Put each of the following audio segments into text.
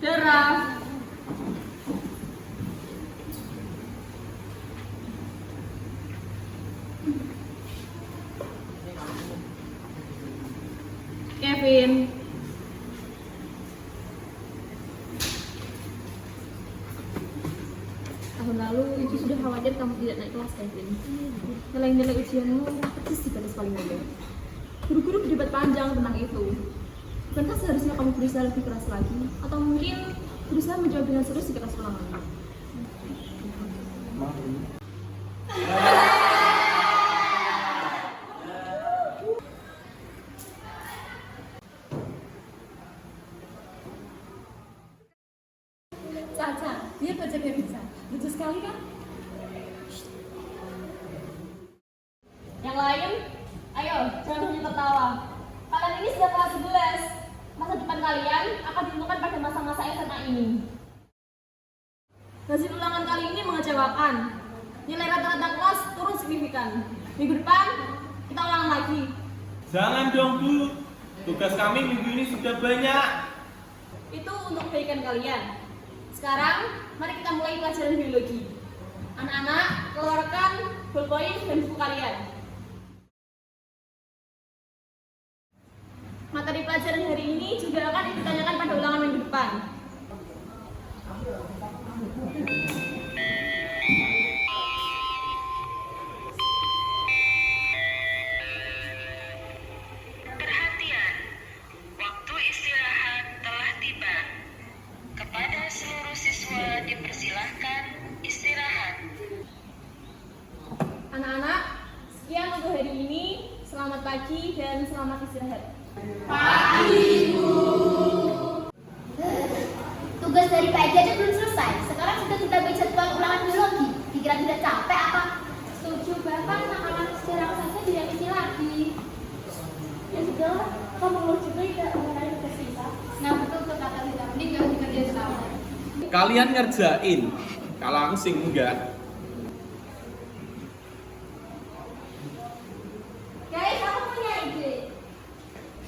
Deraf. Kevin. Tahun lalu Ibu sudah khawatir kamu tidak naik kelas, Kevin. Nilai-nilai ujianmu persis di batas paling rendah. Guru-guru berdebat panjang tentang itu. Bukankah seharusnya kamu berusaha lebih keras lagi? Atau mungkin berusaha menjawab dengan serius di kelas ulangan? Caca, dia baca kayak bisa. Lucu sekali kan? Yang lain, ayo jangan hanya tertawa. Kalian ini sudah kelas 11. Masa depan kalian akan ditentukan pada masa-masa SMA ini. Hasil ulangan kali ini mengecewakan. Nilai rata-rata kelas turun signifikan. Minggu depan kita ulang lagi. Jangan dong Bu, tugas kami minggu ini sudah banyak. Itu untuk kebaikan kalian. Sekarang mari kita mulai pelajaran biologi. Anak-anak, keluarkan ballpoint dan buku kalian. Materi pelajaran hari ini juga akan ditanyakan pada ulangan minggu depan. Perhatian, waktu istirahat telah tiba. Kepada seluruh siswa dipersilahkan istirahat. Anak-anak, sekian untuk hari ini. Selamat pagi dan selamat istirahat. Tugas dari Pak Egi aja belum selesai. Sekarang sudah kita baca jadwal ulangan biologi. Dikira tidak capek apa? Setuju, bahkan anak-anak sejarah saja direvisi lagi. Ya sudah, kamu mau juga tidak mengenai tugas kita. Nah betul tuh kata kita. Mending jangan dikerjain selama. Kalian ngerjain, kalau aku sih enggak. Guys, aku punya ide.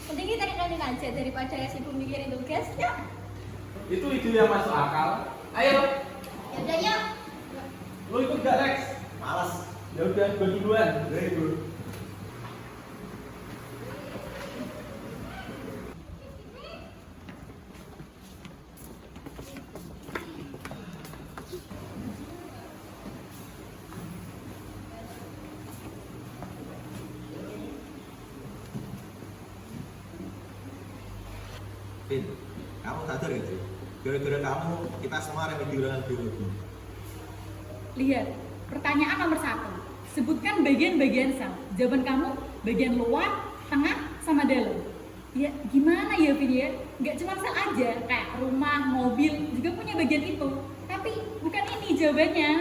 Mending kita renungin aja daripada sibuk mikirin tugas. Yuk. Itu ide yang masuk akal. Ayo, Ya udah yuk. lo ikut gak Lex? Malas. Ya udah, gue duluan. Vin, kamu sadar gak sih? Gara-gara kamu, kita semua remedi ulangan biologi. Lihat, pertanyaan nomor 1. Sebutkan bagian-bagian sel. Jawaban kamu bagian luar, tengah, sama dalam. Ya, gimana ya Vin ya? Nggak cuma sel aja, kayak rumah, mobil juga punya bagian itu. Tapi bukan ini jawabannya.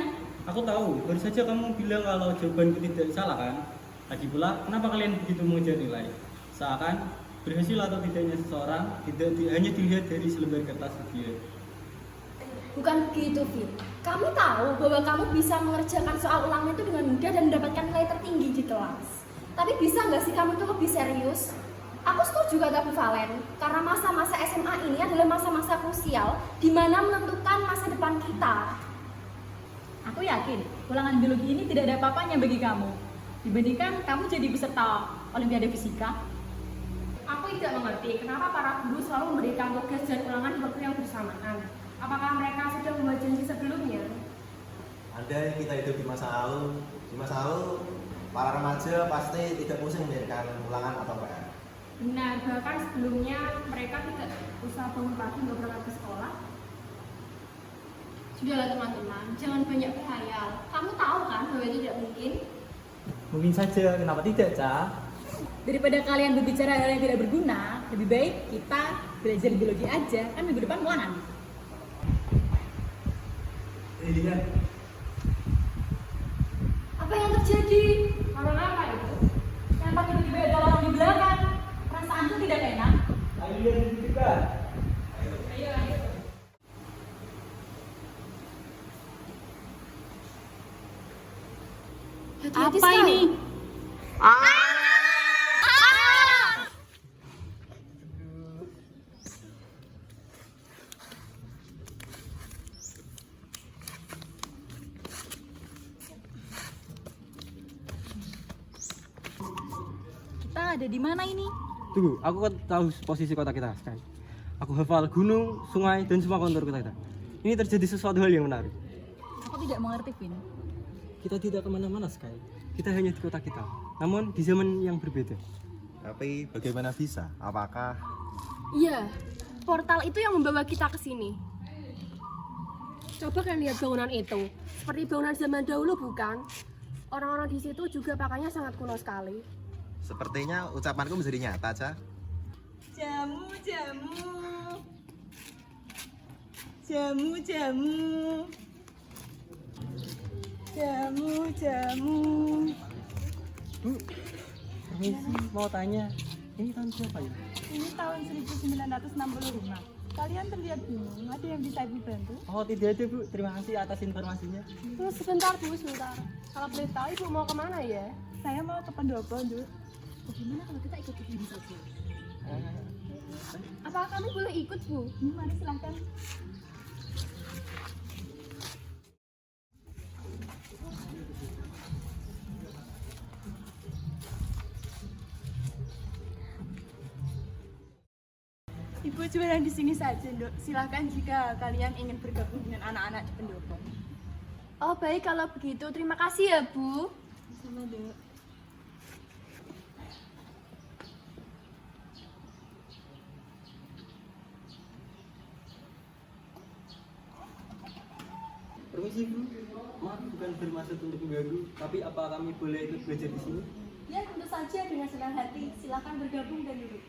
Aku tahu, baru saja kamu bilang kalau jawabanku tidak salah kan? Lagi pula, kenapa kalian begitu mengejar nilai? Seakan berhasil atau tidaknya seseorang hanya dilihat dari selembar kertas dia. Bukan begitu, Vin. Kamu tahu bahwa kamu bisa mengerjakan soal ulangan itu dengan mudah dan mendapatkan nilai tertinggi di kelas. Tapi bisa nggak sih kamu tuh lebih serius? Aku setuju kata Bu Valen, karena masa-masa SMA ini adalah masa-masa krusial di mana menentukan masa depan kita. Aku yakin, ulangan biologi ini tidak ada apa-apanya bagi kamu. Dibandingkan kamu jadi peserta Olimpiade Fisika. Aku tidak mengerti kenapa para guru selalu memberikan tugas dan ulangan di waktu yang bersamaan. Apakah mereka sudah membuat janji sebelumnya? Andai kita hidup di masa lalu para remaja pasti tidak pusing memikirkan ulangan atau PR. Benar, bahkan sebelumnya mereka tidak usah bangun pagi untuk berangkat ke sekolah. Sudahlah teman-teman, jangan banyak berhayal. Kamu tahu kan bahwa itu tidak mungkin? Mungkin saja, kenapa tidak, Ca? Daripada kalian berbicara hal yang tidak berguna, lebih baik kita belajar biologi aja, kan minggu depan ulangan. Iya. Apa yang terjadi? Karena apa itu? Kenapa tiba-tiba ada orang di belakang? Perasaanku tidak enak. Ayo lihat di dekat. Ayo. Hati-hati Apa sekali. ini? Kita ada di mana ini? Tunggu, aku kan tahu posisi kota kita Sky. Aku hafal gunung, sungai, dan semua kontur kota kita. Ini terjadi sesuatu hal yang menarik. Aku tidak mengerti, Vin. Kita tidak kemana-mana Sky. Kita hanya di kota kita, namun di zaman yang berbeda. Tapi bagaimana bisa? Apakah Iya, portal itu yang membawa kita ke sini. Coba kalian lihat bangunan itu. Seperti bangunan zaman dahulu bukan? Orang-orang di situ juga pakainya sangat kuno sekali. sepertinya ucapanku menjadi nyata, Ca? Jamu, jamu. Jamu, jamu. Jamu, jamu. Bu, permisi, mau tanya, ini tahun berapa ya? Ini tahun 1965. Kalian terlihat bingung, ada yang bisa ibu bantu? Oh tidak ada Bu, terima kasih atas informasinya. Sebentar Bu, sebentar. Kalau boleh tahu Ibu mau kemana ya? Saya mau ke pendopo, Bu. Bagaimana kalau kita ikut ini saja? Apakah kami boleh ikut Bu? Mari silahkan. Ibu jualan di sini saja, Dok. Silahkan jika kalian ingin bergabung dengan anak-anak di pendopo. Oh baik kalau begitu, terima kasih ya Bu. Sama, Dok. Permisi Bu, maaf bukan bermaksud untuk mengganggu, tapi apa kami boleh ikut belajar di sini? Ya, tentu saja dengan senang hati. Silahkan bergabung dan duduk.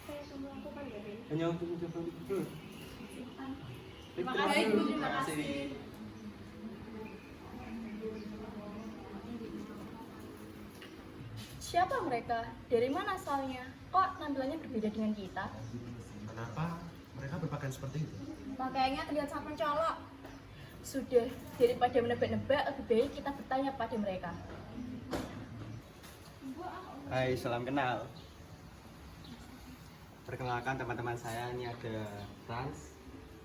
Saya akan melakukan ya Ben. Hanya untuk mencoba itu. Terima kasih, Bu. Terima kasih. Siapa mereka? Dari mana asalnya? Kok tampilannya berbeda dengan kita? Kenapa mereka berpakaian seperti itu? Makanya terlihat sangat mencolok. Sudah, daripada menebak-nebak, lebih baik kita bertanya pada mereka. Hai, salam kenal. Perkenalkan teman-teman saya, ini ada Frans,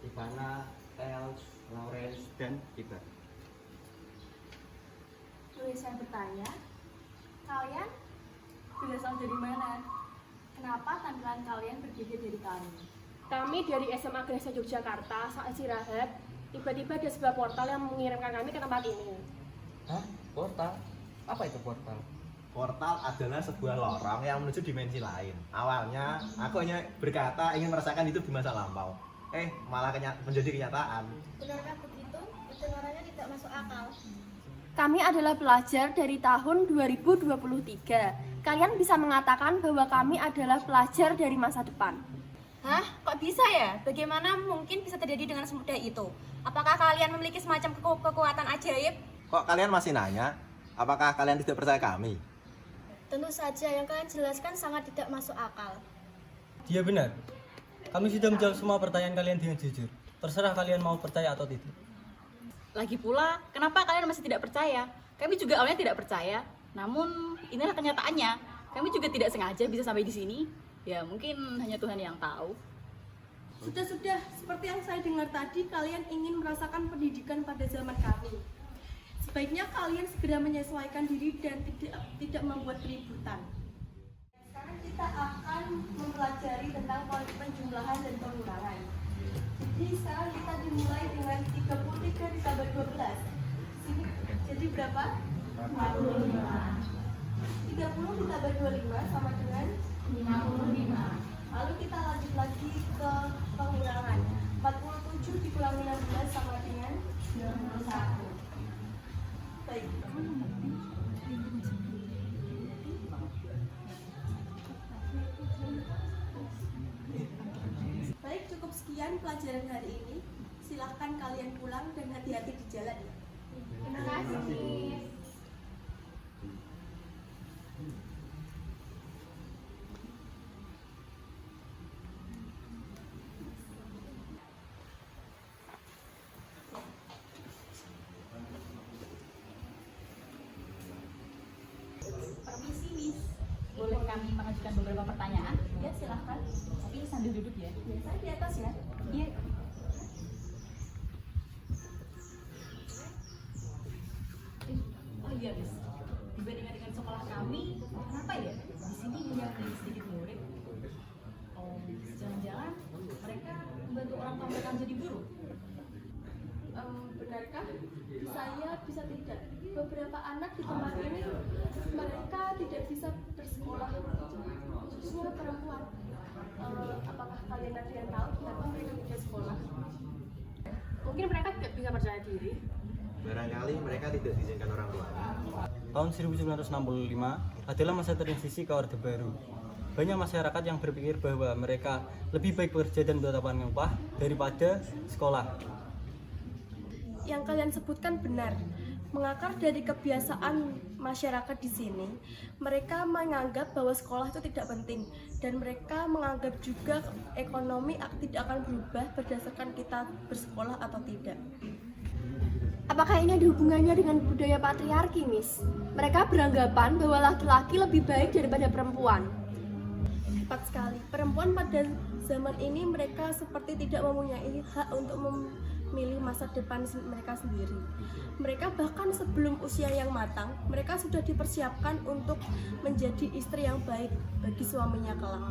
Ivana, Els, Lawrence, dan Iba. Boleh saya bertanya? Kalian berasal dari mana? Kenapa tampilan kalian berbeda dari kami? Kami dari SMA Gresya Yogyakarta saat istirahat. Tiba-tiba ada sebuah portal yang mengirimkan kami ke tempat ini. Hah? Portal? Apa itu portal? Portal adalah sebuah lorong yang menuju dimensi lain. Awalnya aku hanya berkata ingin merasakan hidup di masa lampau. Malah menjadi kenyataan. Benarkah begitu? Kedengarannya tidak masuk akal. Kami adalah pelajar dari tahun 2023. Kalian bisa mengatakan bahwa kami adalah pelajar dari masa depan. Hah? Kok bisa ya? Bagaimana mungkin bisa terjadi dengan semudah itu? Apakah kalian memiliki semacam kekuatan ajaib? Kok kalian masih nanya? Apakah kalian tidak percaya kami? Tentu saja yang kalian jelaskan sangat tidak masuk akal. Dia benar. Kami sudah menjawab semua pertanyaan kalian dengan jujur. Terserah kalian mau percaya atau tidak. Lagi pula, kenapa kalian masih tidak percaya? Kami juga awalnya tidak percaya. Namun, inilah kenyataannya. Kami juga tidak sengaja bisa sampai di sini. Ya, mungkin hanya Tuhan yang tahu. Sudah, seperti yang saya dengar tadi, kalian ingin merasakan pendidikan pada zaman kami. Sebaiknya kalian segera menyesuaikan diri dan tidak membuat keributan. Sekarang kita akan mempelajari tentang penjumlahan dan pengurangan. Jadi sekarang kita dimulai dengan 33 ditambah 12. Sini, jadi berapa? 45. 30 ditambah 25 sama dengan 55. Lalu kita lanjut lagi ke pengurangan. 47 dikurangi 16 sama dengan 91. Baik. Baik, cukup sekian pelajaran hari ini. Silahkan kalian pulang dan hati-hati di jalan ya. Terima kasih. Permisi, Miss. Boleh kami mengajukan beberapa pertanyaan? Ya, silahkan. Tapi sambil duduk ya. Biasanya di atas ya. Iya. Oh iya, Miss. dibandingkan dengan sekolah kami, kenapa ya di sini punya sedikit murid? Oh, jangan-jangan mereka membantu orang tua mereka menjadi guru? Benarkah? Saya bisa tidak. Beberapa anak di tempat ini mereka tidak bisa bersekolah, khususnya perempuan. Apakah kalian ada yang tahu kenapa mereka tidak sekolah? Mungkin mereka tidak bisa percaya diri. Barangkali mereka tidak diizinkan orang tuanya. Tahun 1965 adalah masa transisi ke Orde Baru. Banyak masyarakat yang berpikir bahwa mereka lebih baik bekerja dan mendapatkan upah daripada sekolah. Yang kalian sebutkan benar. Mengakar dari kebiasaan masyarakat di sini, mereka menganggap bahwa sekolah itu tidak penting dan mereka menganggap juga ekonomi tidak akan berubah berdasarkan kita bersekolah atau tidak. Apakah ini ada hubungannya dengan budaya patriarki, Miss? Mereka beranggapan bahwa laki-laki lebih baik daripada perempuan. Tepat sekali. Perempuan pada zaman ini mereka seperti tidak mempunyai hak untuk memilih masa depan mereka sendiri. Mereka bahkan sebelum usia yang matang, mereka sudah dipersiapkan untuk menjadi istri yang baik bagi suaminya kelak.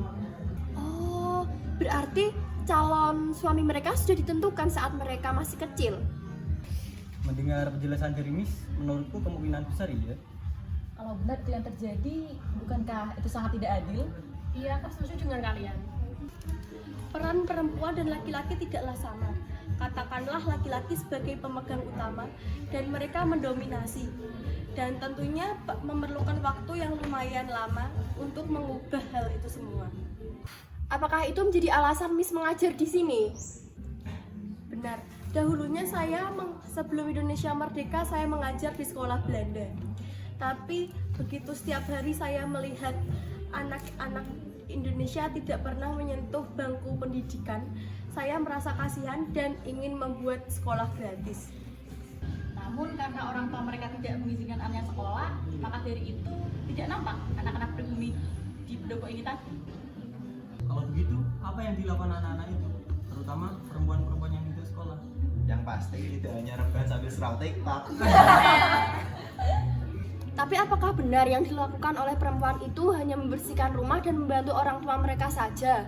Oh, berarti calon suami mereka sudah ditentukan saat mereka masih kecil. Mendengar penjelasan dari Miss, menurutku kemungkinan besar ya. Kalau benar itu yang terjadi, bukankah itu sangat tidak adil? Iya, aku setuju dengan kalian. Peran perempuan dan laki-laki tidaklah sama. Katakanlah laki-laki sebagai pemegang utama dan mereka mendominasi. Dan tentunya memerlukan waktu yang lumayan lama untuk mengubah hal itu semua. Apakah itu menjadi alasan Miss mengajar di sini? Benar. Dahulunya sebelum Indonesia merdeka saya mengajar di sekolah Belanda. Tapi begitu setiap hari saya melihat anak-anak Indonesia tidak pernah menyentuh bangku pendidikan, saya merasa kasihan dan ingin membuat sekolah gratis. Namun karena orang tua mereka tidak mengizinkan anaknya sekolah, maka dari itu tidak nampak anak-anak pribumi di pendopo ini tadi. Kalau begitu, apa yang dilakukan anak-anak itu? Terutama perempuan-perempuan yang tidak sekolah. Yang pasti tidak hanya rebahan sambil serang TikTok. Tapi apakah benar yang dilakukan oleh perempuan itu hanya membersihkan rumah dan membantu orang tua mereka saja?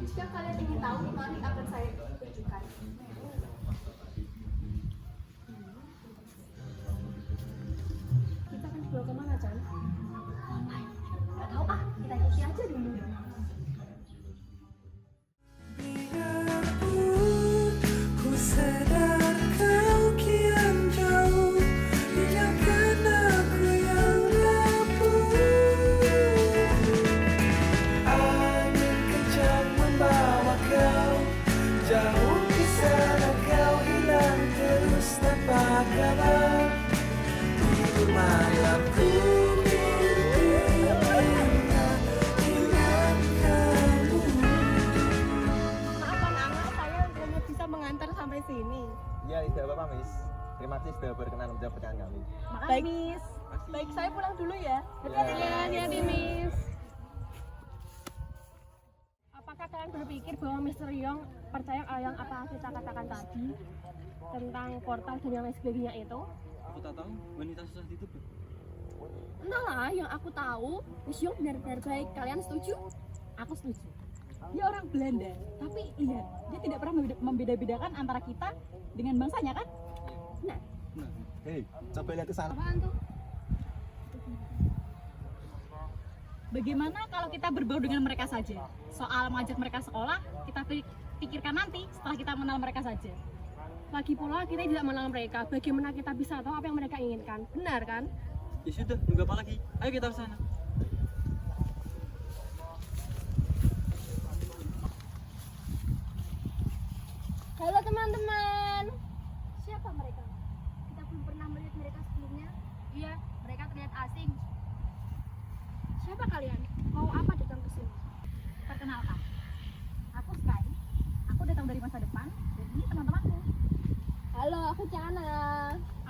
Jika kalian ingin tahu, mari akan saya tunjukkan. Kita akan dibawa kemana, Chan? Gak tahu kita ikuti aja dulu. Ya, tidak apa-apa, Miss. Terima kasih sudah berkenan menjawab pertanyaan kami. Baik, Miss. Baik, saya pulang dulu ya. Hati-hati, Miss. Apakah kalian berpikir bahwa Mr. Young percaya yang apa kita katakan tadi tentang portal dan yang lain sebagainya itu? Aku tak tahu wanita susah itu. Entahlah, yang aku tahu, Miss Young benar-benar baik. Kalian setuju? Aku setuju. Dia orang Belanda, tapi lihat, dia tidak pernah membeda-bedakan antara kita dengan bangsanya kan? Nah, Hei, coba lihat ke sana. Apaan tuh? Bagaimana kalau kita berbau dengan mereka saja? Soal mengajak mereka sekolah, kita pikirkan nanti setelah kita mengenal mereka saja. Lagi pula kita tidak mengenal mereka, bagaimana kita bisa tahu apa yang mereka inginkan? Benar kan? Ya sudah, tunggu apa lagi? Ayo kita ke sana. halo teman-teman. Siapa mereka? Kita belum pernah melihat mereka sebelumnya. Iya, mereka terlihat asing. Siapa kalian? Mau apa datang ke sini? Perkenalkan, aku Sky. Aku datang dari masa depan dan ini teman-temanku. Halo, aku Cana.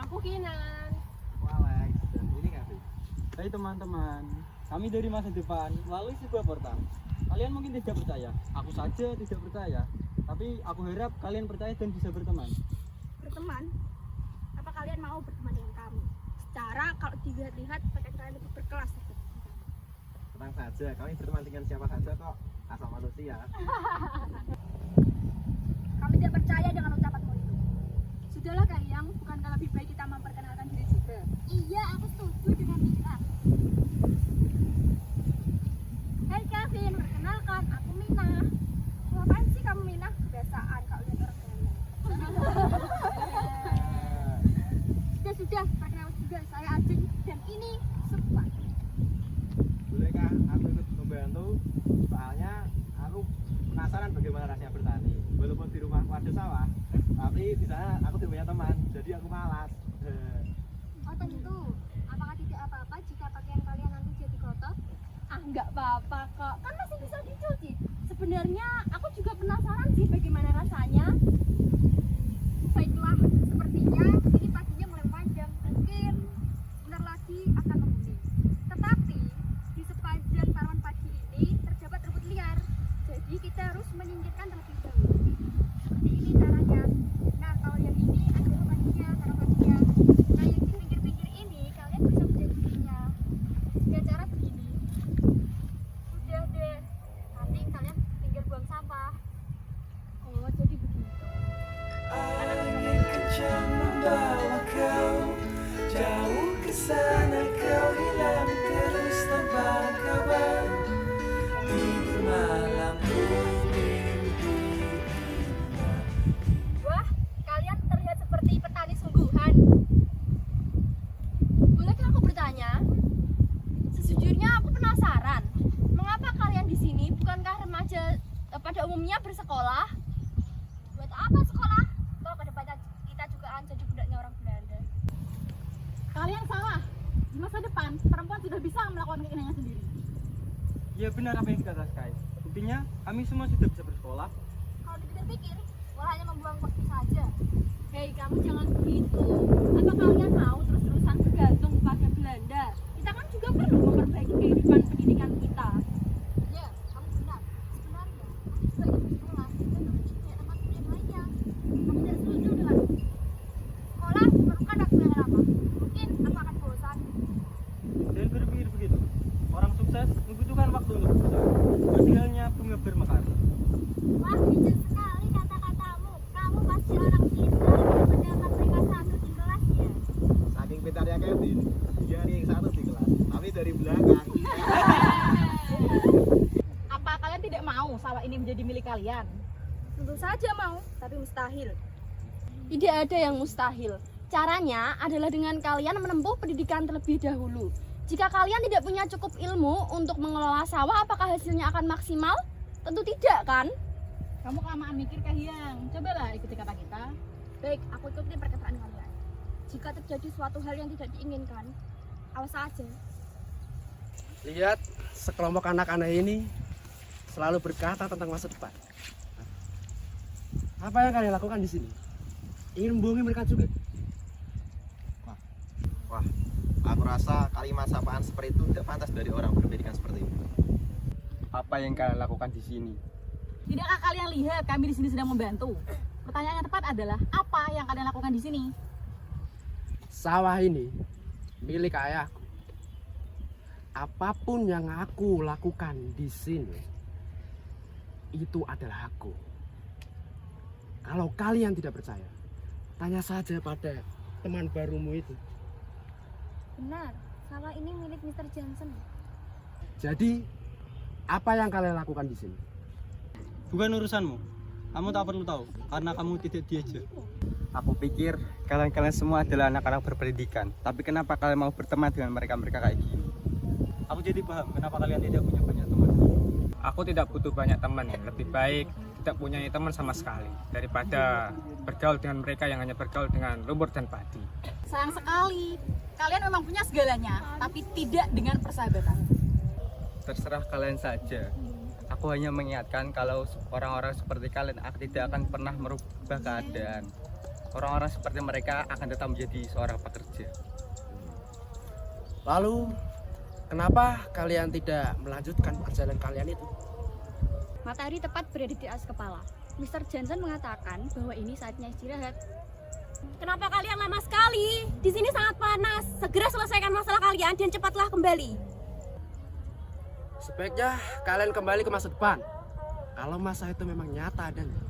Aku Kinan. Alex, dan ini Kavi. Hai teman-teman, kami dari masa depan melalui sebuah portal. Kalian mungkin tidak percaya, aku saja tidak percaya. Tapi aku harap kalian percaya dan bisa berteman. Berteman? Apa kalian mau berteman dengan kami? cara kalau dilihat-lihat pakai cara lebih berkelas. Tenang saja, kami berteman dengan siapa saja kok, asal manusia. Kami tidak percaya dengan ucapanmu itu. Sudahlah Kahiyang, bukankah lebih baik kita memperkenalkan diri juga? Iya, aku setuju dengan Mina. Hai Kevin, perkenalkan, aku Mina. Ngapain sih kamu Mina? Biasaan kalau lihat orang gaya. Sudah, perkenalkan juga, saya Ajeng dan ini Sukma. Bolehkah aku ikut membantu? Soalnya aku penasaran bagaimana rasanya bertani. Walaupun di rumahku ada sawah, tapi di sana aku tidak punya teman, jadi aku malas. Oh tentu, apakah tidak apa-apa jika pakaian kalian nanti jadi kotor? Ah nggak apa-apa kok, kan masih bisa dicuci. Sebenarnya aku juga penasaran sih bagaimana rasanya. Baiklah, sepertinya ini paginya mulai panjang. Mungkin sebentar lagi akan menguning. Tetapi di sepanjang tanaman padi ini terdapat rumput liar. Jadi kita harus menyingkirkan terlebih dahulu. Seperti ini caranya. Nah, kalau yang ini adalah paginya, tanamannya. Nah, yang di pinggir-pinggir ini kalian bisa menjadikannya. Ya cara begini. Sudah deh. Nanti kalian pinggir buang sampah. Oh, jadi begitu. Angin kencang membawa kau jauh ke sana, kau hilang terus tanpa kabar. Tidur malam bermimpi. Wah, kalian terlihat seperti petani sungguhan. Bolehkah aku bertanya? Sejujurnya aku penasaran. Mengapa kalian di sini? Bukankah remaja pada umumnya bersekolah? Buat apa sekolah? Kalau kedepannya kita juga akan jadi budaknya orang Belanda. Kalian salah. Di masa depan, perempuan sudah bisa melakukan keinginannya sendiri. Ya benar apa yang dikatakan Sky. Buktinya kami semua sudah bisa bersekolah. Kalau dipikir-pikir, malah hanya membuang waktu saja. Hei, kamu jangan begitu. Apa kalian mau terus-terusan bergantung pada Belanda? Kita kan juga perlu memperbaiki kehidupan pendidikan kita. Ya, kamu benar. Sebenarnya, aku juga ingin bersekolah dan memiliki tempat kuliah lainnya. Kamu tidak setuju dengan sekolah memerlukan waktu yang lama. Mungkin aku akan bosan. Dan berpikir begitu. Orang sukses membutuhkan waktu untuk berusaha. Hasilnya bunga bermekar. Wah, bijak sekali kata-katamu. Kamu pasti orang pintar dan mendapat peringkat 1 di kelas ya. Saking pintarnya Kevin, dia ranking 1 di kelas, tapi dari belakang. Apa kalian tidak mau sawah ini menjadi milik kalian? Tentu saja mau, tapi mustahil. Tidak ada yang mustahil. Caranya adalah dengan kalian menempuh pendidikan terlebih dahulu. Jika kalian tidak punya cukup ilmu untuk mengelola sawah, apakah hasilnya akan maksimal? Tentu tidak, kan? Kamu kelamaan mikir Kahiyang. Cobalah ikuti kata kita. Baik, aku ikuti perkataan kalian. Jika terjadi suatu hal yang tidak diinginkan, awas saja. Lihat, sekelompok anak-anak ini selalu berkata tentang masa depan. Apa yang kalian lakukan di sini? Ingin membohongi mereka juga? Wah, aku rasa kalimat sapaan seperti itu tidak pantas dari orang berpendidikan seperti itu. Apa yang kalian lakukan di sini? Tidakkah kalian lihat kami di sini sedang membantu? Pertanyaan yang tepat adalah apa yang kalian lakukan di sini? Sawah ini milik ayahku. Apapun yang aku lakukan di sini, itu adalah hakku. Kalau kalian tidak percaya, tanya saja pada teman barumu itu. Benar, sawah ini milik Mr. Johnson. Jadi, apa yang kalian lakukan di sini? Bukan urusanmu. Kamu tak perlu tahu, karena kamu tidak diajar. Aku pikir kalian semua adalah anak-anak berpendidikan. Tapi kenapa kalian mau berteman dengan mereka-mereka kayak gini? Aku jadi paham kenapa kalian tidak punya banyak teman. Aku tidak butuh banyak teman ya. Lebih baik tidak punya teman sama sekali daripada bergaul dengan mereka yang hanya bergaul dengan lumpur dan padi. Sayang sekali. Kalian memang punya segalanya, tapi tidak dengan persahabatan. Terserah kalian saja. Aku hanya mengingatkan kalau orang-orang seperti kalian tidak akan pernah merubah keadaan. Orang-orang seperti mereka akan tetap menjadi seorang pekerja. Lalu, kenapa kalian tidak melanjutkan perjalanan kalian itu? Matahari tepat berada di atas kepala. Mr. Johnson mengatakan bahwa ini saatnya istirahat. Kenapa kalian lama sekali? Di sini sangat panas. Segera sekarang dan cepatlah kembali. Sebaiknya kalian kembali ke masa depan. Kalau masa itu memang nyata adanya.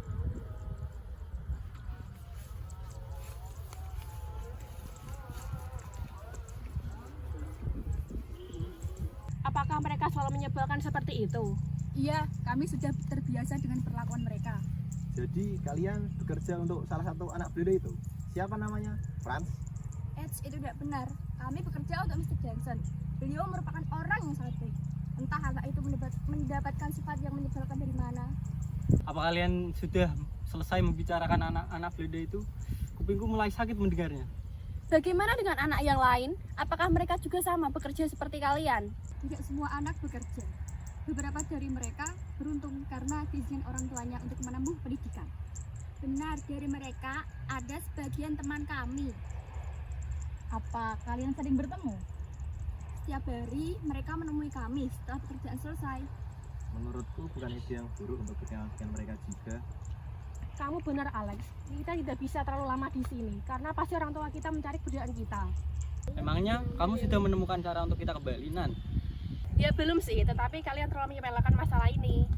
Apakah mereka selalu menyebalkan seperti itu? Iya, kami sudah terbiasa dengan perlakuan mereka. Jadi kalian bekerja untuk salah satu anak beliau itu. Siapa namanya? Franz? Itu tidak benar. Kami bekerja untuk Mr. Johnson. Beliau merupakan orang yang sangat baik. Entah anak itu mendapatkan sifat yang menyebalkan dari mana. Apa kalian sudah selesai membicarakan anak-anak beliau itu? Kupingku mulai sakit mendengarnya. Bagaimana dengan anak yang lain? Apakah mereka juga sama bekerja seperti kalian? Tidak semua anak bekerja. Beberapa dari mereka beruntung karena diizinkan orang tuanya untuk menempuh pendidikan. Benar, dari mereka ada sebagian teman kami. Apa kalian sering bertemu? Setiap hari mereka menemui kami setelah pekerjaan selesai. Menurutku bukan ide yang buruk untuk kepentingan mereka juga. Kamu benar, Alex. Kita tidak bisa terlalu lama di sini karena pasti orang tua kita mencari kebudayaan kita. Emangnya kamu sudah menemukan cara untuk kita kembali, Nan? Ya belum sih, tetapi kalian terlalu menyepelekan masalah ini.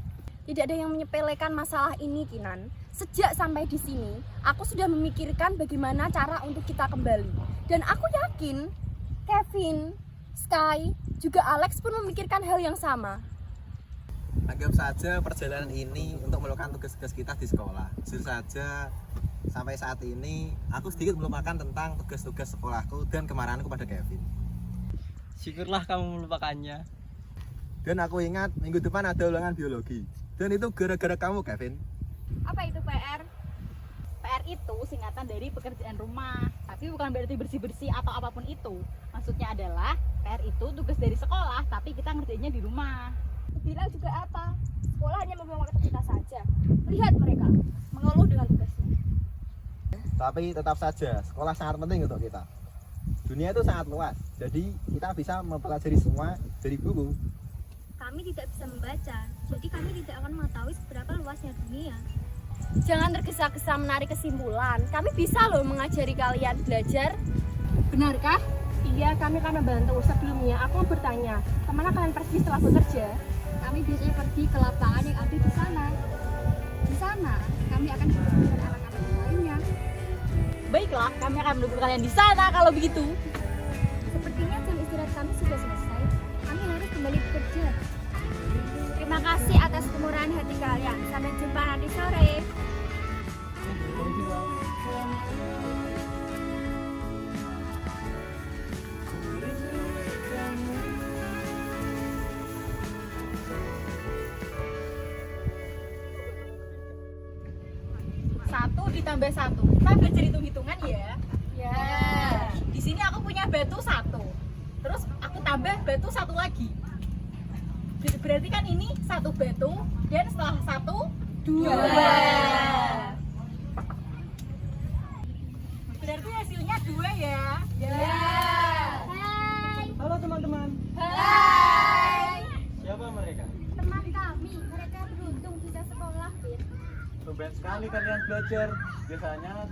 Tidak ada yang menyepelekan masalah ini, Kinan. Sejak sampai di sini, aku sudah memikirkan bagaimana cara untuk kita kembali. Dan aku yakin Kevin, Sky, juga Alex pun memikirkan hal yang sama. Anggap saja perjalanan ini untuk melakukan tugas-tugas kita di sekolah. Jujur saja, sampai saat ini aku sedikit melupakan tentang tugas-tugas sekolahku dan kemarahanku pada Kevin. Syukurlah kamu melupakannya. Dan aku ingat minggu depan ada ulangan biologi. Dan itu gara-gara kamu, Kevin. Apa itu PR? PR itu singkatan dari pekerjaan rumah, tapi bukan berarti bersih-bersih atau apapun itu. Maksudnya adalah PR itu tugas dari sekolah, tapi kita ngerjainnya di rumah. Bilang juga apa? Sekolah hanya membuang waktu kita saja. Lihat mereka mengeluh dengan tugasnya. Tapi tetap saja, sekolah sangat penting untuk kita. Dunia itu sangat luas, jadi kita bisa mempelajari semua dari buku. Kami tidak bisa membaca, jadi kami tidak akan mengetahui seberapa luasnya dunia. Jangan tergesa-gesa menarik kesimpulan. Kami bisa loh mengajari kalian belajar. Benarkah? Iya, kami akan membantu. Sebelumnya, aku mau bertanya, kemana kalian pergi setelah bekerja? Kami biasanya pergi ke lapangan yang ada di sana. Di sana, kami akan bertemu dengan anak-anak yang lainnya. Baiklah, kami akan mendukung kalian di sana kalau begitu. Sepertinya jam istirahat kami sudah selesai. Kami harus kembali bekerja. Terima kasih atas kemurahan hati kalian. Sampai jumpa nanti sore. Satu ditambah satu. Kita belajar hitung-hitungan ya. Ya. Di sini aku punya batu 1. Terus aku tambah batu 1 lagi. Berarti kan ini 1 batu dan setelah 1 2. Berarti hasilnya 2 ya. Ya. Hai. Halo teman-teman. Hai. Siapa mereka? Teman kami, mereka beruntung bisa sekolah, Fit. Tumben sekali kalian belajar. Biasanya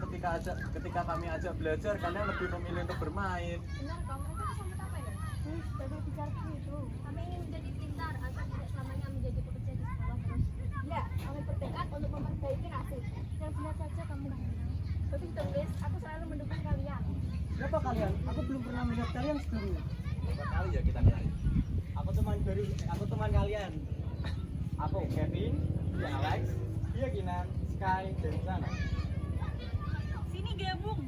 ketika kami ajak belajar, kalian lebih memilih untuk bermain. Benar, kamu mereka sama apa ya? Sudah berbicara begitu. Kami ingin menjadi pintar agar tidak selamanya menjadi pekerja di sekolah terus. Ya, kami bertekad untuk memperbaiki nasib. Dan benar saja kamu menang. Tapi tulis, aku selalu mendukung kalian. Siapa kalian? Aku belum pernah melihat kalian sebelumnya. Berapa kali ya kita kenal? Aku teman kalian. Aku Kevin, dia Alex, dia Kinan, Sky, dan Sana. Sini gabung.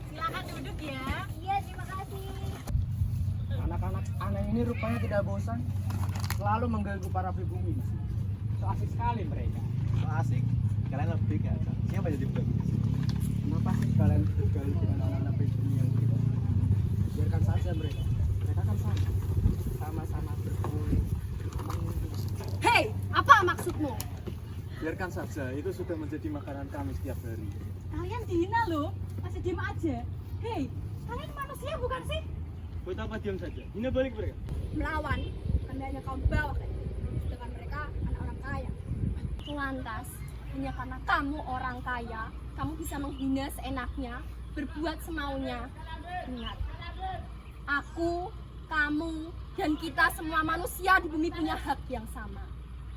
Silakan duduk ya. Iya, terima kasih. Anak-anak aneh ini rupanya tidak bosan. Selalu mengganggu para pribumi. So asik sekali mereka. So asik. Kalian lebih gak? Siapa jadi bagus? Kenapa sih kalian begal dengan anak-anak pribumi yang gitu? Biarkan saja mereka. Mereka kan sama-sama berkulit. Hei, apa maksudmu? Biarkan saja, itu sudah menjadi makanan kami setiap hari. Kalian dihina loh, masih diem aja. Hei, kalian manusia bukan sih? Buat apa diam saja? Hina balik mereka. Melawan, kami hanya kaum bawah kan. Sedangkan mereka anak-orang kaya. Lantas, hanya karena kamu orang kaya, kamu bisa menghina seenaknya, berbuat semaunya. Ingat, Aku, kamu, dan kita semua manusia di bumi punya hak yang sama.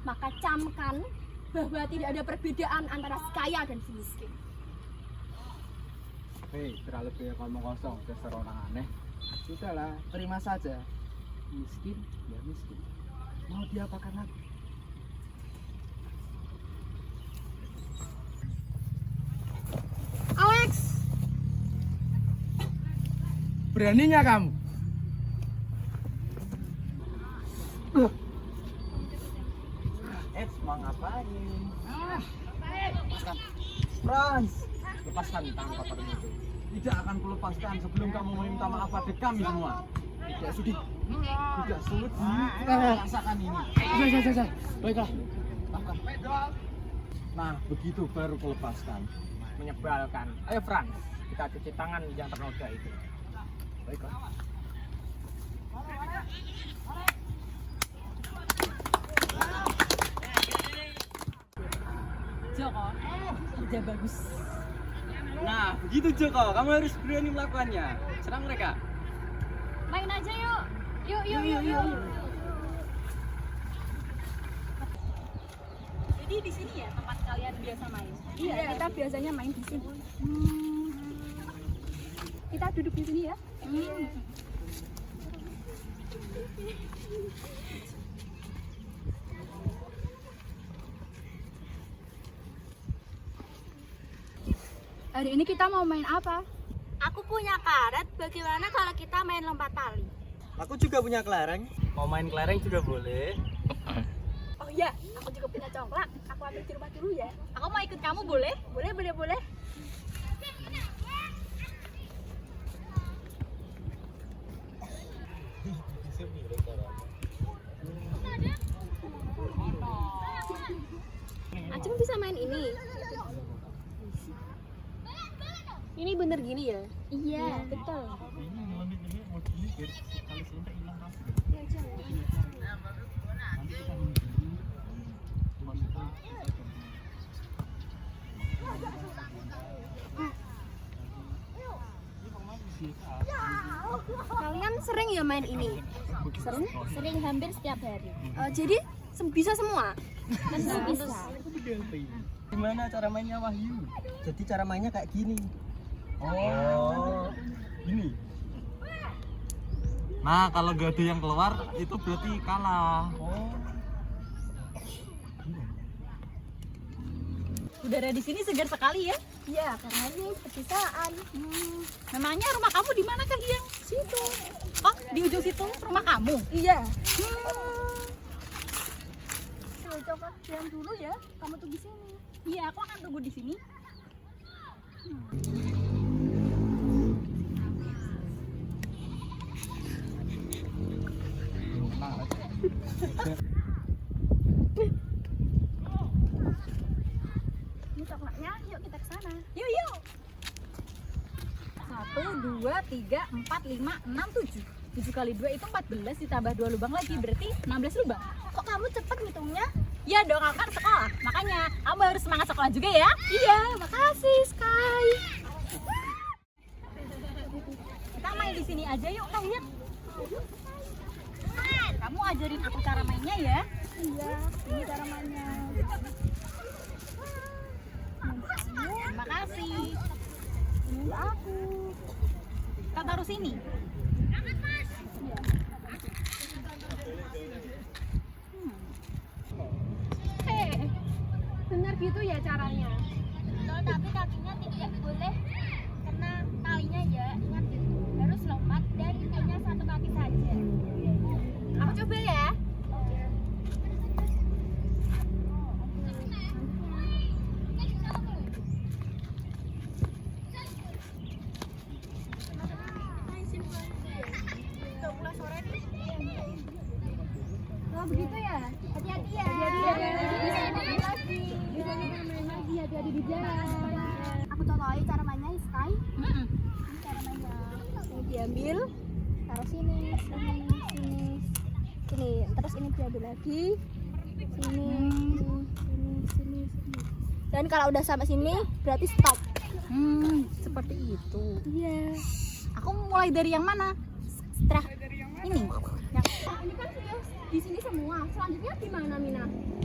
Maka camkan bahwa tidak ada perbedaan antara si kaya dan si miskin. Hei, terlalu banyak ngomong kosong, dasar orang aneh. Sudahlah, terima saja. Miskin, ya miskin. Mau diapakan lagi? Alex! Beraninya kamu? Mau ngapain? Lepaskan. Franz, lepaskan tangan kotor itu. Tidak akan kulepaskan sebelum kamu meminta maaf pada kami semua. Tidak sudi. Tidak sulit merasakan ini. Saya. Baiklah. Nah, begitu baru kulepaskan. Menyebalkan. Ayo Franz, kita cuci tangan yang ternoda itu. Baiklah. Joko, kerja bagus. Nah, begitu Joko, kamu harus berani melakukannya. Serang mereka. Main aja yuk. Yuk. Jadi di sini ya tempat kalian biasa main. Iya, kita biasanya main di sini. Kita duduk di sini ya. Hari ini kita mau main apa? Aku punya karet, bagaimana kalau kita main lompat tali? Aku juga punya kelereng. Mau main kelereng juga boleh. Oh iya, aku juga punya congklak. Aku ambil di rumah dulu ya. Aku mau ikut kamu boleh? Boleh. Acung bisa main ini. Ini bener gini ya? Iya, betul. Kalian sering ya main ini? Sering hampir setiap hari. Jadi bisa semua? Bisa. Gimana cara mainnya Wahyu? Jadi cara mainnya kayak gini. Oh, gini. Nah, kalau gak ada yang keluar, itu berarti kalah. Udara di sini segar sekali ya. Iya, karena ini perpisahan. Memangnya rumah kamu di mana kan Diang? Situ. Oh, di ujung situ rumah kamu? Iya. Coba diam dulu ya. Kamu tunggu di sini. Iya, aku akan tunggu di sini. Ini coklatnya, yuk kita ke sana. Yuk. 1, 2, 3, 4, 5, 6, 7. 7 kali 2 itu 14 ditambah 2 lubang lagi berarti 16 lubang. Kok kamu cepet ngitungnya? Iya dong, aku kan sekolah. Makanya kamu harus semangat sekolah juga ya. Iya, makasih Sky. Kita main di sini aja yuk, lihat. Kamu ajarin aku cara mainnya ya. Iya, ini cara mainnya. Terima kasih. Ini aku. Kita taruh sini. Benar gitu ya caranya. Tapi kakinya tidak boleh kena talinya ya. Ingat itu. Harus lompat dan hanya satu kaki saja. Aku coba ya. Oh begitu ya. Hati-hati ya. Bisa main lagi. Hati-hati di jalan. Aku contohin cara mainnya Sky. Ini cara mainnya. Ini diambil, taruh sini. Terus ini diambil lagi. Sini. Dan kalau udah sampai sini berarti stop. Seperti itu. Iya. Aku mulai dari yang mana? Setelah ini. Ini kan sudah di sini semua. Selanjutnya di mana, Mina?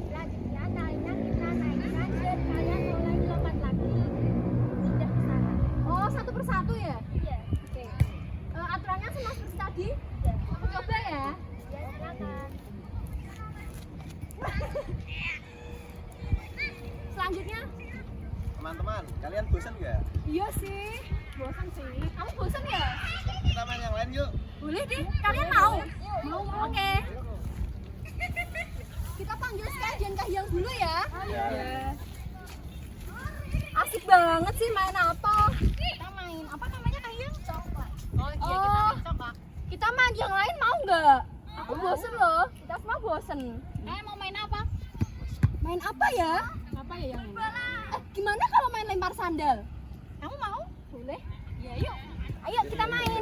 Selanjutnya kalian kita naikkan dan kalian mulai lompat lagi. Pindah ke sana. Oh, satu persatu ya? Iya. Oke. Aturannya sama seperti tadi? Iya. Aku coba ya. Ya, silakan. Selanjutnya? Teman-teman, kalian bosan nggak? Iya sih. Bosan sih. Kamu bosan ya? Kita main yang lain yuk. Boleh deh. Kalian mau? Mau. Oke. Kita panggil sekalian Kahiyang dulu ya. Iya. Asik banget sih, main apa? Kita main apa namanya, Kahiyang? Congklak. Oh iya, kita main congklak. Kita main yang lain mau nggak? Aku bosen loh. Kita semua bosen. Mau main apa? Main apa ya? Apa ya yang ini? Gimana kalau main lempar sandal? Kamu mau? Boleh? Ya yuk. Ayo kita main.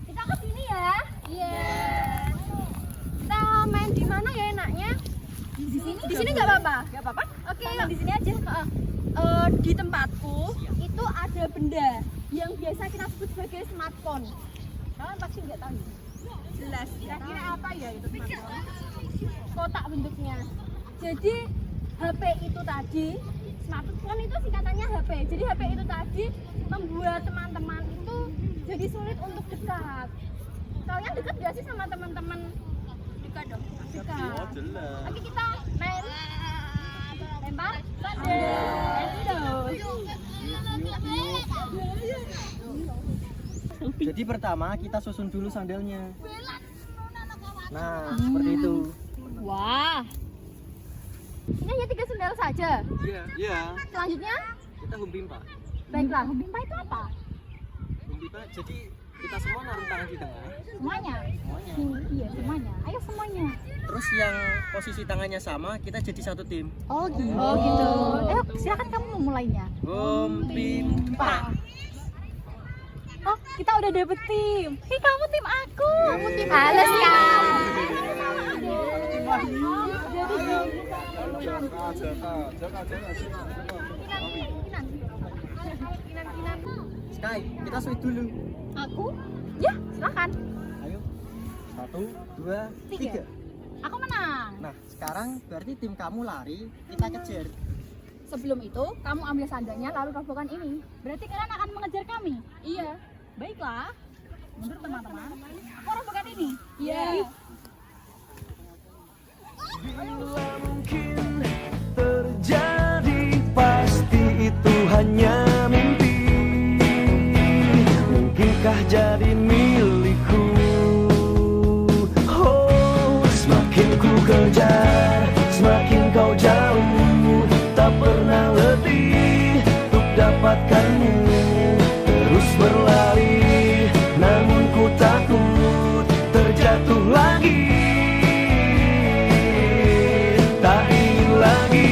Kita ke sini ya. Iya. Kita main di mana ya enaknya? Di sini. Di sini nggak apa-apa. Nggak apa-apa? Oke, di sini aja. Di tempatku itu ada benda yang biasa kita sebut sebagai smartphone. Kalian pasti nggak tahu. Jelas. Kira-kira apa ya itu smartphone? Kotak bentuknya. Jadi HP itu tadi, smartphone itu singkatannya HP. Jadi HP itu tadi membuat teman-teman itu jadi sulit untuk dekat. Kalian dekat gak sih sama teman-teman? Dekat dong. Dekat. Oh, jelas. Oke, kita main lempar sandal. Jadi pertama kita susun dulu sandalnya. Nah, seperti itu. Wah. Ini hanya 3 sandal saja. Iya. Selanjutnya, Kita humpimpa. baiklah, humpimpa itu apa? Humpimpa jadi kita semua naruh tangan di tengah. Semuanya. Semuanya. Iya, semuanya. Ayo semuanya. Terus yang posisi tangannya sama, kita jadi satu tim. Oh gitu. Oh, gitu. Ayo, silakan kamu mulainya. Humpimpa. Oh, kita udah dapet tim. Kamu tim aku. Kamu tim Halo, Sian. Sky, kita sweet dulu. Aku? Ya, silakan. Ayo. 1, 2, 3. Aku menang. Nah, sekarang berarti tim kamu lari, kita kejar. Sebelum itu, kamu ambil sandalnya lalu robohkan ini. Berarti kalian akan mengejar kami. Iya. Baiklah. Mundur teman-teman. Aku robohkan ini. Iya. Bila mungkin terjadi, pasti itu hanya mimpi. Mungkinkah jadi milikku? Oh, semakin ku kejar, semakin kau jauh. Tak pernah letih untuk dapatkanmu. Terus berlari, namun ku takut terjatuh lagi. Tak ingin lagi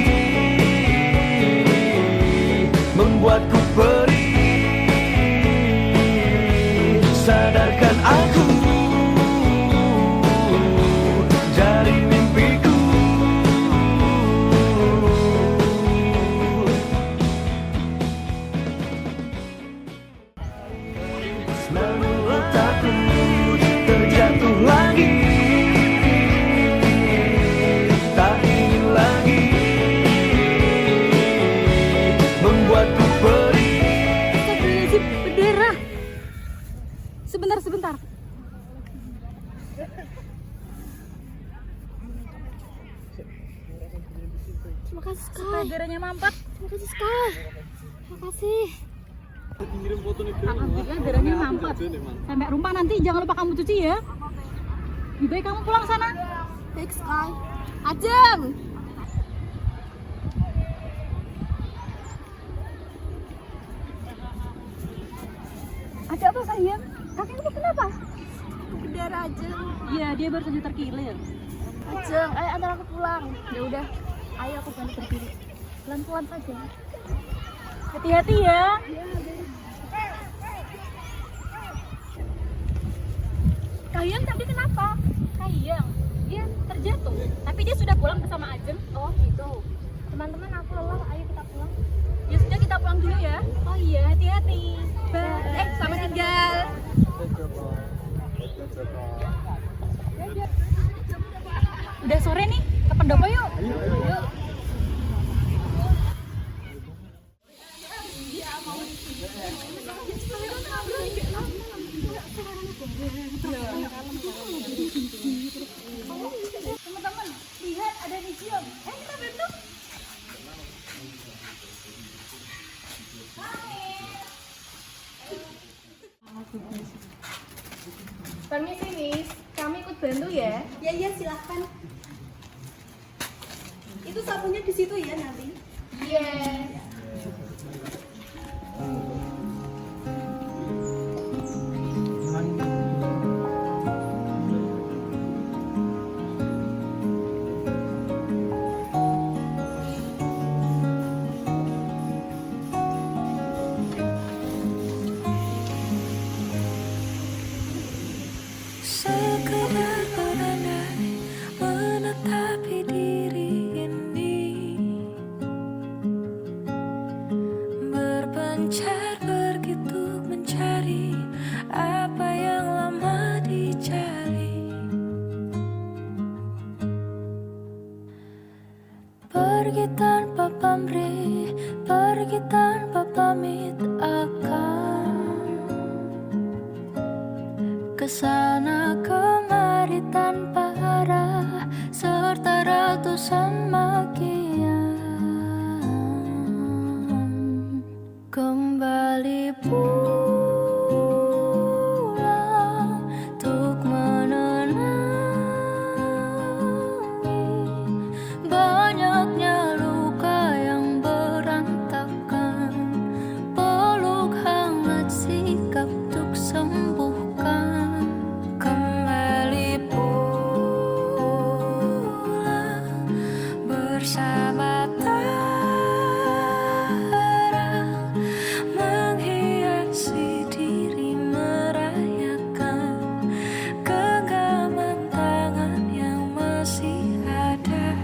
membuatku perih. Sadarkan aku dari mimpiku. Namun ku takut terjatuh lagi. Tak ingin lagi membuatku perih. Bendera. Sebentar. Terima kasih, Sky. Sutradaranya mampet. Terima kasih, Sky. Terima kasih. Alhamdulillah darahnya mampet. Sampai rumah nanti jangan lupa kamu cuci ya. Lebih baik kamu pulang sana. Baik, Sky. Ajeng. Ada apa, sayang? Kakek kamu kenapa? Bendera, Ajeng. Iya, dia baru saja terkilir. Ajeng, ayo antar aku pulang. Ya udah, ayo aku balik berdiri. Pelan-pelan saja. Hati-hati ya. Kahiyang tadi kenapa? Kahiyang, dia terjatuh. Tapi dia sudah pulang bersama Ajeng. Oh gitu. Teman-teman, aku lelah. Ayo kita pulang. Ya sudah, kita pulang dulu ya. Oh iya, hati-hati. Selamat tinggal. Udah sore nih, ke pendopo yuk. Ayo. Teman-teman, lihat ada museum. Kita bantu. Permisi, Miss. Kami ikut bantu ya. Ya, iya, silahkan. Itu sapunya di situ ya nanti. Yes. Sekedar berandai menetapi diri ini, berpencar begitu mencari apa yang lama dicari. Pergi tanpa pamrih, pergi tanpa pamit, akan kesana kemari tanpa arah serta ratusan makian. Kembali pulang untuk menenangi banyaknya luka yang berantakan. Peluk hangat sikap untuk sembuhkan. Kembali pulang bersama terang, menghiasi diri, merayakan genggaman tangan yang masih ada.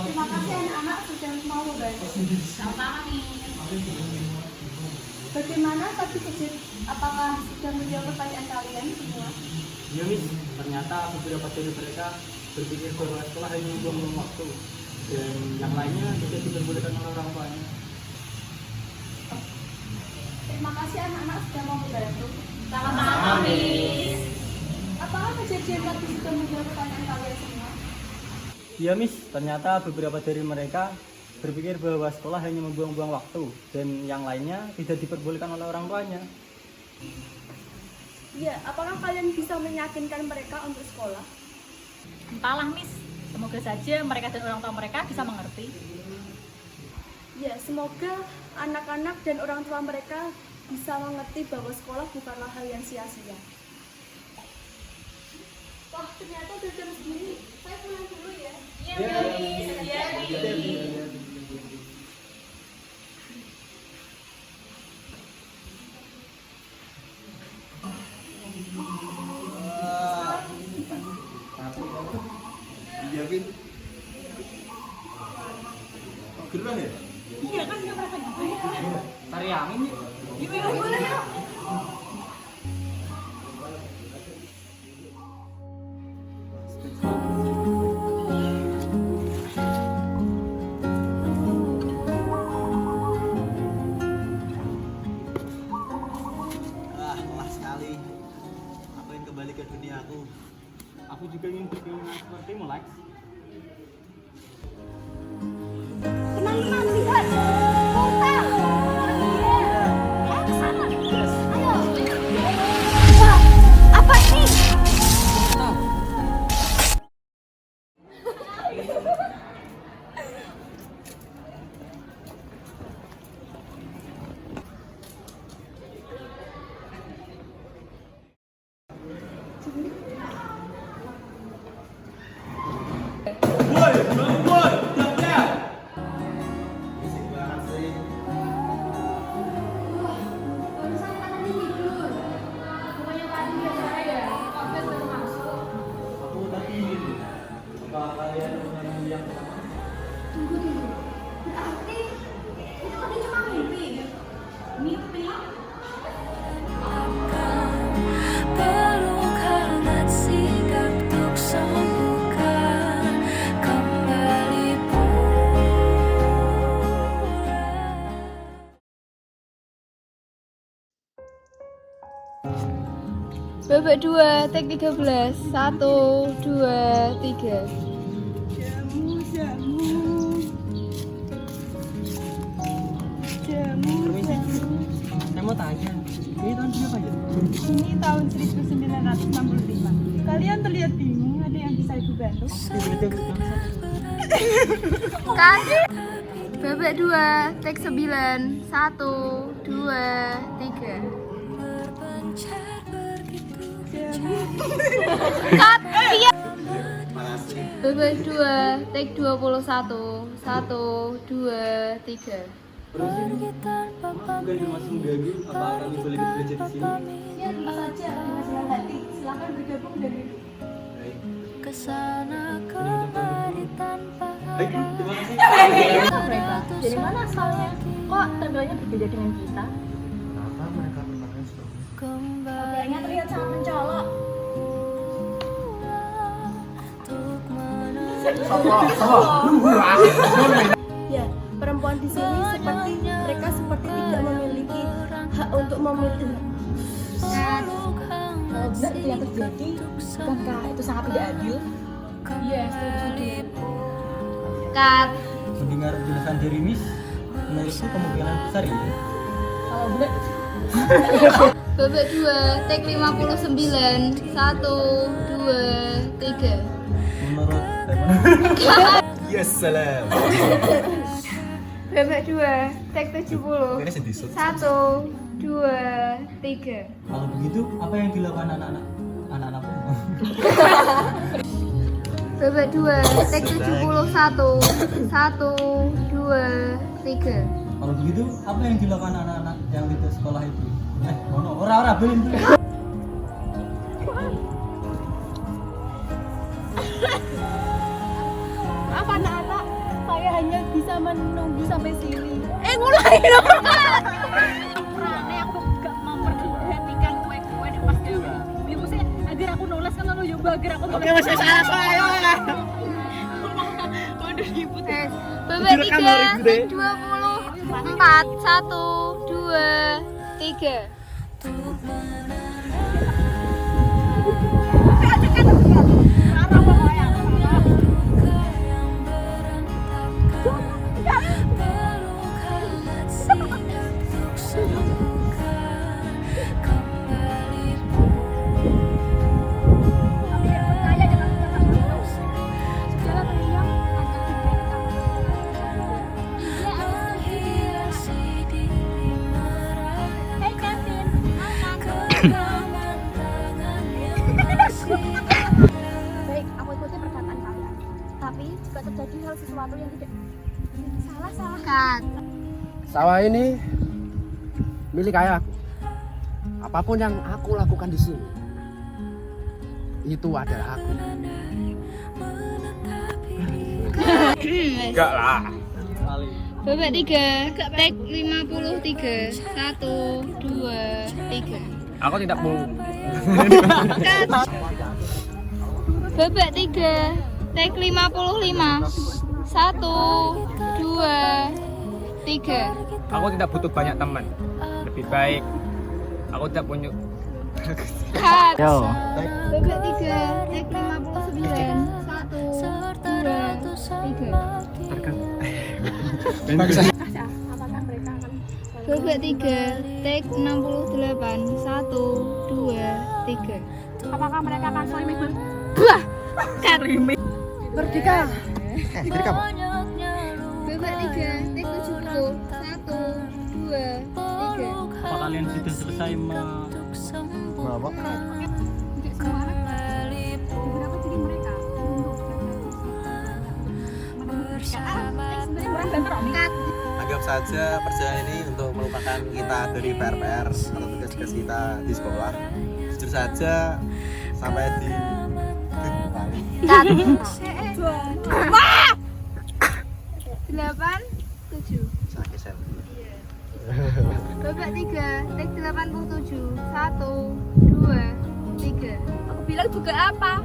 Terima kasih anak-anak sudah mau membantu. Sama-sama nih. Bagaimana tadi kejadian? Apakah sudah menjawab pertanyaan kalian semua? Ya Miss, ternyata beberapa dari mereka berpikir bahwa sekolah hanya membuang waktu dan yang lainnya tidak diperbolehkan oleh orang tuanya. Terima kasih anak-anak sudah mau membantu. Sama-sama, Miss. Apakah kejadian tadi sudah menjawab pertanyaan kalian semua? Ya Miss, ternyata beberapa dari mereka berpikir bahwa sekolah hanya membuang-buang waktu dan yang lainnya tidak diperbolehkan oleh orang tuanya. Ya, apakah kalian bisa meyakinkan mereka untuk sekolah? Entahlah, Miss. Semoga saja mereka dan orang tua mereka bisa mengerti. Ya, semoga anak-anak dan orang tua mereka bisa mengerti bahwa sekolah bukanlah hal yang sia-sia. Wah, ternyata udah jam segini. Saya pulang dulu ya. Iya, Miss. Iya, Miss. Iya, Vin. Gerah ya? Iya kan, nggak merasa gitu ya. Tarik angin yuk. Yuk, boleh yuk. Lelah sekali. Aku ingin kembali ke dunia aku. Aku juga ingin berkeinginan sepertimu, Lex. Teman-teman, lihat. Kota. Iya. Ya, ke sana. Ayo. Babak 2, take 13. 1, 2, 3. Permisi, saya mau tanya, ini tahun berapa ya? Ini tahun 1965. Kalian terlihat bingung, ada yang bisa ibu bantu? Cut. Babak 2, take 9. 1, 2, 3. Cut. Iya. Babak 2, take 21. 1, 2, 3. Bukan masih mengganggu, apa kami boleh belajar di sini? Ya tentu saja dengan senang hati. Silakan bergabung dan Kesana kemari tanpa Baik, terima kasih. mereka. Dari mana asalnya? Kok tampilannya berbeda dengan kita? Kenapa mereka berpakaian seperti ini? Pakaiannya terlihat sangat mencolok. Ya, perempuan di sini seperti mereka seperti tidak memiliki hak untuk memilih. Benar itu yang terjadi. Bukankah itu sangat tidak adil? Iya, setuju. Cut. Mendengar penjelasan dari Miss, menurutku kemungkinan besar ini. Kalau benar Babak 2, take 59. 1, 2, 3. Menurut Yes, salam. Babak 2, take 70. Ini sedih. 1, 2, 3. kalau begitu, apa yang dilakukan anak-anak pun? Babak 2, take 71. 1, 2, 3. Kalau begitu, apa yang dilakukan anak-anak yang tidak sekolah itu? Ora belum. apa anak-anak? Saya hanya bisa menunggu sampai sini. Mulai dong. Rane aku gak memperhatikan kue-kue di pas gawe. Ya maksudnya agar aku nulis kan lo juga agar aku nulis. Oke, masih salah soalnya. Waduh ribut. Babak 3, take 24. 1, 2, 3. Baik, aku ikuti perkataan kalian. Tapi jika terjadi hal sesuatu yang tidak salah. Cut. Sawah ini milik ayahku. Apapun yang aku lakukan di sini, itu adalah aku. Enggak lah. Babak 3, take 53. 1, 2, 3. Aku tidak mau. Cut. Babak 3, take 55. 1, 2, 3. Aku tidak butuh banyak teman. Lebih baik aku tidak punya. Cut. Yo. Babak 3, take 59. 1, 2, 3. Apakah mereka akan Babak 3, take 68. 1, 2, 3. Apakah mereka akan saling mengikuti? Bah! Cut. merdeka? Merdeka apa? Babak 3, take 70. 1, 2, 3. Apa kalian sudah selesai Berapa? Tidak semua anak. Beberapa jadi mereka. Cut. Anggap saja perjalanan ini untuk melupakan kita dari PR-PR atau tugas-tugas kita di sekolah. Jujur saja sampai di Bali. Cut. 8, 7. Sakit sen. Babak 3, take 87. 1, 2, 3. Aku bilang juga apa?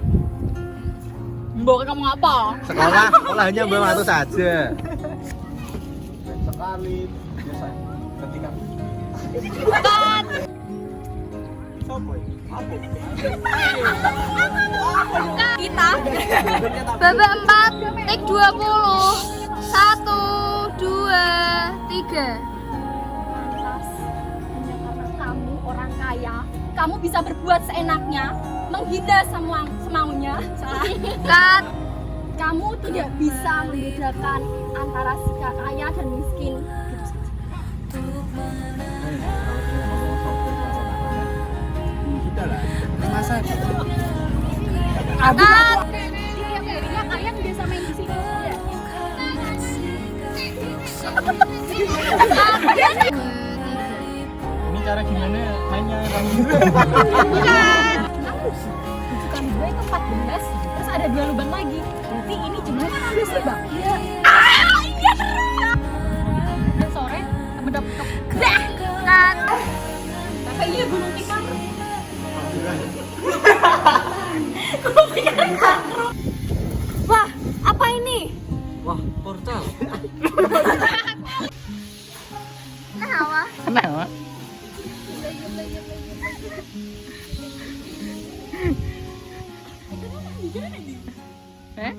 Mbok kamu apa? Sekolah hanya membantu saja. Sekali biasa ketika Sopo iki? Aku. Kita babak 4 take 20. 1 2 3. Lantas, hanya karena kamu orang kaya, kamu bisa berbuat seenaknya, menghina semaunya. Salah. Cut. Kamu tidak bisa membedakan antara si kaya dan miskin. Kita lah. Masa Cut. Kayaknya kalian biasa main di sini. Ya. Ini cara gimana mainnya kamu? Bukan gue itu 14, terus ada 2 lubang lagi. Berarti ini jumlahnya 16 lubang. Iya. Iya terus. Dan sore, medok-medok. Cut. Kakak iya gunung tikar. Wah, apa ini? Wah, portal. Nah, apa? Kenapa? Eh?